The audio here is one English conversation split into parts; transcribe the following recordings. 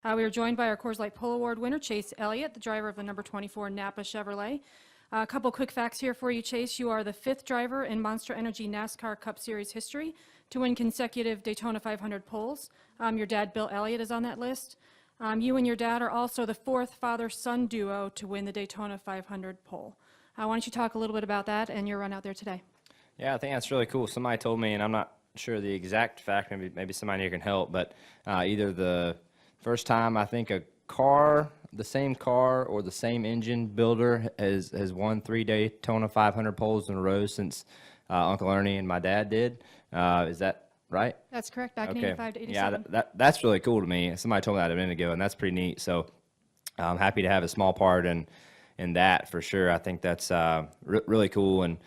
We are joined by our Coors Light Pole Award winner, Chase Elliott, the driver of the number 24 Napa Chevrolet. A couple quick facts here for you, Chase. You are the 5th driver in Monster Energy NASCAR Cup Series history to win consecutive Daytona 500 poles. Your dad, Bill Elliott, is on that list. You and your dad are also the 4th father-son duo to win the Daytona 500 pole. Why don't you talk a little bit about that and your run out there today? Yeah, I think that's really cool. Somebody told me, and I'm not sure the exact fact, maybe somebody here can help, but either the first time I think the same car or the same engine builder has won 3 Daytona 500 poles in a row since Uncle Ernie and my dad did. Is that right? That's correct, back in 85 to 87. Yeah, that's really cool to me. Somebody told me that a minute ago, and that's pretty neat. So I'm happy to have a small part in that for sure. I think that's really cool. And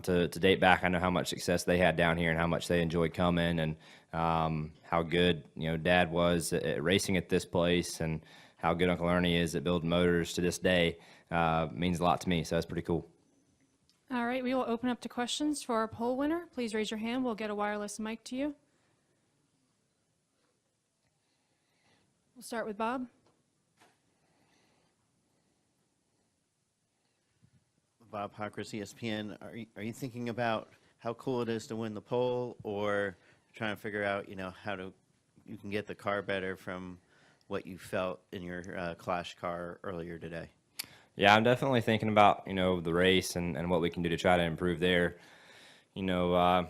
to date back, I know how much success they had down here and how much they enjoyed coming, and how good Dad was at racing at this place, and how good Uncle Ernie is at building motors to this day. Means a lot to me, so that's pretty cool. All right, we will open up to questions for our pole winner. Please raise your hand. We'll get a wireless mic to you. We'll start with Bob. Bob Hawkers, ESPN. Are you thinking about how cool it is to win the pole, or trying to figure out how you can get the car better from what you felt in your Clash car earlier today? Yeah, I'm definitely thinking about the race and what we can do to try to improve there. Daytona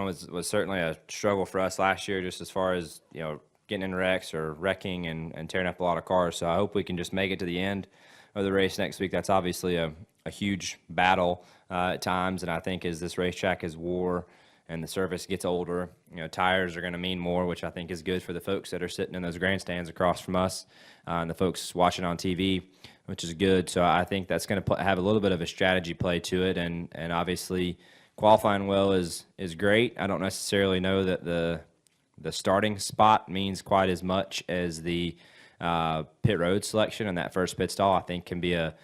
was certainly a struggle for us last year, just as far as getting in wrecks or wrecking and tearing up a lot of cars. So I hope we can just make it to the end of the race next week. That's obviously a huge battle at times, and I think as this racetrack is wore and the surface gets older, tires are going to mean more, which I think is good for the folks that are sitting in those grandstands across from us, and the folks watching on TV, which is good. So I think that's going to have a little bit of a strategy play to it, and obviously qualifying well is great. I don't necessarily know that the starting spot means quite as much as the pit road selection, and that first pit stall I think can be a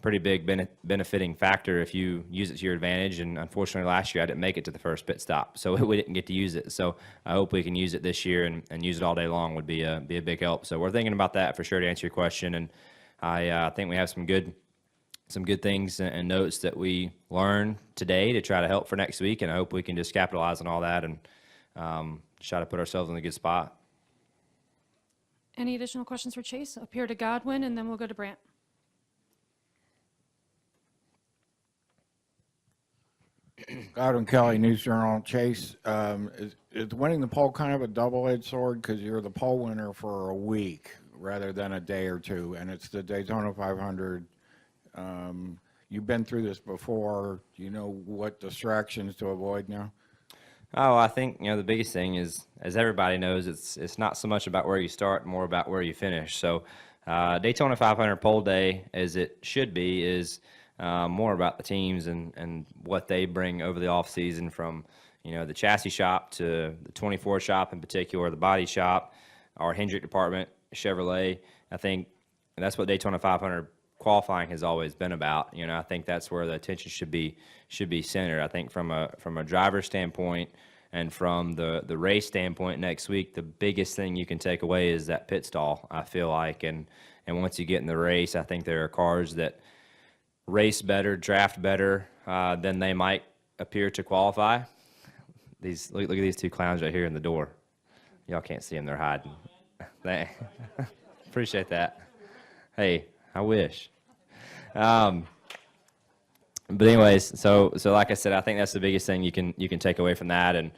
pretty big benefiting factor if you use it to your advantage. And unfortunately last year I didn't make it to the first pit stop, so we didn't get to use it. So I hope we can use it this year and use it all day long would be a big help. So we're thinking about that for sure, to answer your question. And I think we have some good things and notes that we learned today to try to help for next week, and I hope we can just capitalize on all that and try to put ourselves in a good spot. Any additional questions for Chase? Up here to Godwin, and then we'll go to Brant. Godwin Kelly, News Journal. Chase, is winning the pole kind of a double-edged sword, because you're the pole winner for a week rather than a day or two, and it's the Daytona 500. You've been through this before. Do you know what distractions to avoid now? Oh, I think the biggest thing is, as everybody knows, it's not so much about where you start, more about where you finish. So Daytona 500 pole day, as it should be, is more about the teams and what they bring over the off season, from the chassis shop to the 24 shop in particular, the body shop, our Hendrick department, Chevrolet. I think that's what Daytona 500 qualifying has always been about. I think that's where the attention should be centered. I think from a driver standpoint and from the race standpoint next week, the biggest thing you can take away is that pit stall, I feel like. And once you get in the race, I think there are cars that race better, draft better than they might appear to qualify. Look at these two clowns right here in the door. Y'all can't see them, they're hiding. Appreciate that. Hey, I wish. But anyways, so like I said, I think that's the biggest thing you can take away from that, and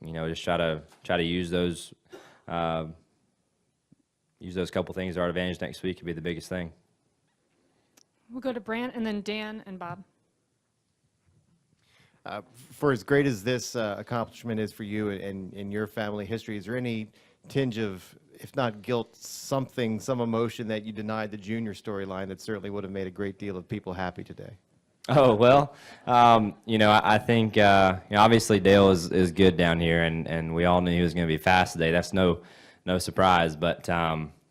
just try to use those couple things to our advantage next week would be the biggest thing. We'll go to Brant, and then Dan and Bob. For as great as this accomplishment is for you and your family history, is there any tinge of, if not guilt, some emotion that you denied the junior storyline that certainly would have made a great deal of people happy today? Oh, well, I think, obviously Dale is good down here, and we all knew he was going to be fast today. That's no surprise, but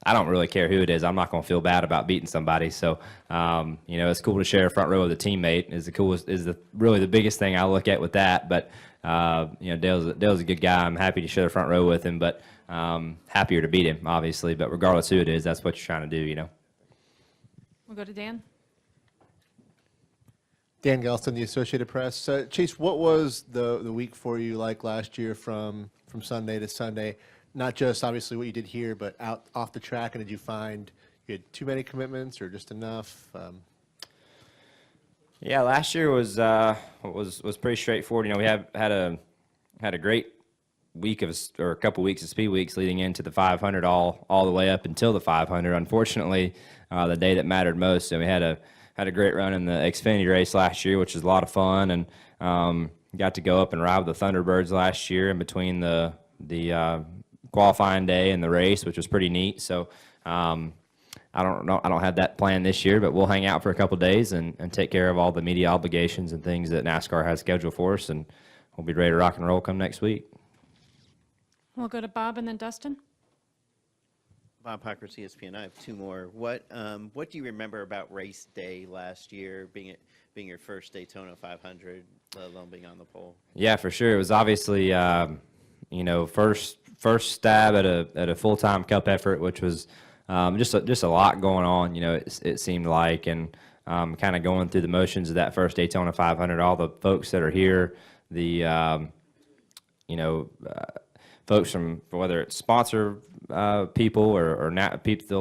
I don't really care who it is. I'm not going to feel bad about beating somebody. So, it's cool to share a front row with a teammate is really the biggest thing I look at with that. But Dale's a good guy. I'm happy to share the front row with him, but happier to beat him, obviously. But regardless who it is, that's what you're trying to do. We'll go to Dan. Dan Gelston, the Associated Press. Chase, what was the week for you like last year from Sunday to Sunday? Not just obviously what you did here, but out off the track. And did you find you had too many commitments or just enough? Yeah, last year was pretty straightforward. We had a great week or a couple weeks of speed weeks leading into the 500, all the way up until the 500. Unfortunately, the day that mattered most, and we had a great run in the Xfinity race last year, which was a lot of fun, and got to go up and ride with the Thunderbirds last year in between the qualifying day and the race, which was pretty neat. So I don't have that planned this year, but we'll hang out for a couple days and take care of all the media obligations and things that NASCAR has scheduled for us, and we'll be ready to rock and roll come next week. We'll go to Bob and then Dustin. Bob Hockers, ESPN. I have two more. What do you remember about race day last year, being your first Daytona 500, let alone being on the pole? Yeah, for sure. It was obviously first stab at a full-time Cup effort, which was just a lot going on. It seemed like, and kind of going through the motions of that first Daytona 500. All the folks that are here, the folks from whether it's sponsor people or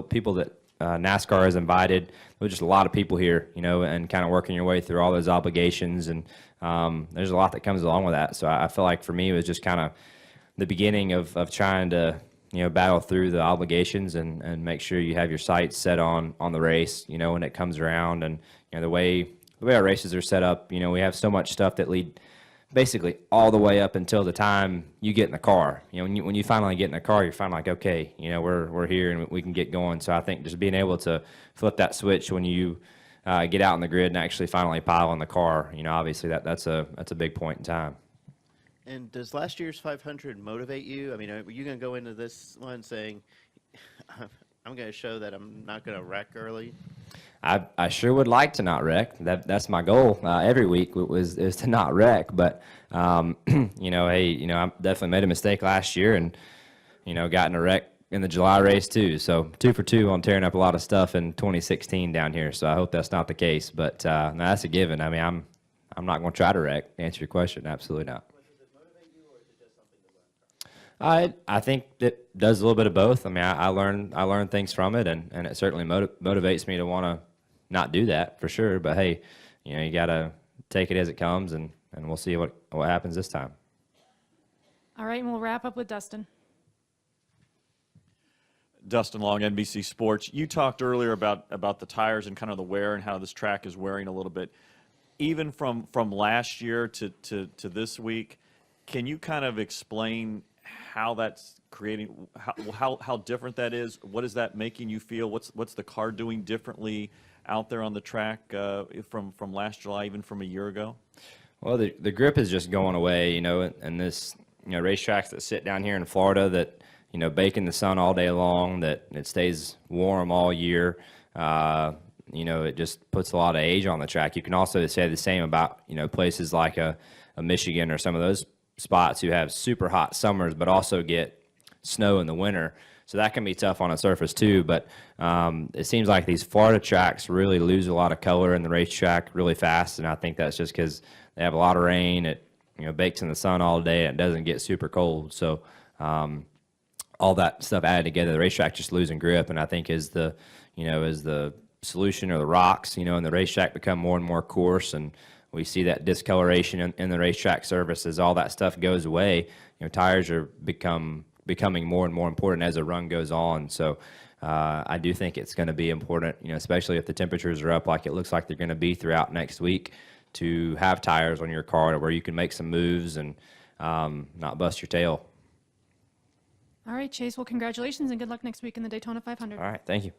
people that NASCAR has invited. There was just a lot of people here, and kind of working your way through all those obligations, and there's a lot that comes along with that. So I feel like for me it was just kind of the beginning of trying to battle through the obligations and make sure you have your sights set on the race, when it comes around. And the way our races are set up, we have so much stuff that lead basically all the way up until the time you get in the car. When you finally get in the car, you're finally like, okay, we're here and we can get going. So I think just being able to flip that switch when you get out on the grid and actually finally pile in the car, obviously that's a big point in time. And does last year's 500 motivate you? I mean, are you going to go into this one saying, I'm going to show that I'm not going to wreck early? I sure would like to not wreck. That's my goal every week is to not wreck. But I definitely made a mistake last year and got in a wreck in the July race too. So 2 for 2 on tearing up a lot of stuff in 2016 down here. So I hope that's not the case. But no, that's a given. I mean, I'm not going to try to wreck. To answer your question, absolutely not. I think it does a little bit of both. I mean, I learn things from it, and it certainly motivates me to want to not do that for sure. But hey, you got to take it as it comes, and we'll see what happens this time. All right, and we'll wrap up with Dustin. Dustin Long, NBC Sports. You talked earlier about the tires and kind of the wear and how this track is wearing a little bit. Even from last year to this week, can you kind of explain how that's creating, how different that is? What is that making you feel? What's the car doing differently out there on the track from last July, even from a year ago? Well, the grip is just going away, and this, racetracks that sit down here in Florida that, bake in the sun all day long, that it stays warm all year. It just puts a lot of age on the track. You can also say the same about, places like a Michigan or some of those spots who have super hot summers but also get snow in the winter. So that can be tough on a surface too. But it seems like these Florida tracks really lose a lot of color in the racetrack really fast, and I think that's just because they have a lot of rain. It bakes in the sun all day and it doesn't get super cold. So all that stuff added together, the racetrack just losing grip. And I think as the solution or the rocks, in the racetrack become more and more coarse, and we see that discoloration in the racetrack surface as all that stuff goes away. Tires are becoming more and more important as the run goes on. So I do think it's going to be important, especially if the temperatures are up like it looks like they're going to be throughout next week, to have tires on your car where you can make some moves and not bust your tail. All right, Chase. Well, congratulations and good luck next week in the Daytona 500. All right, thank you.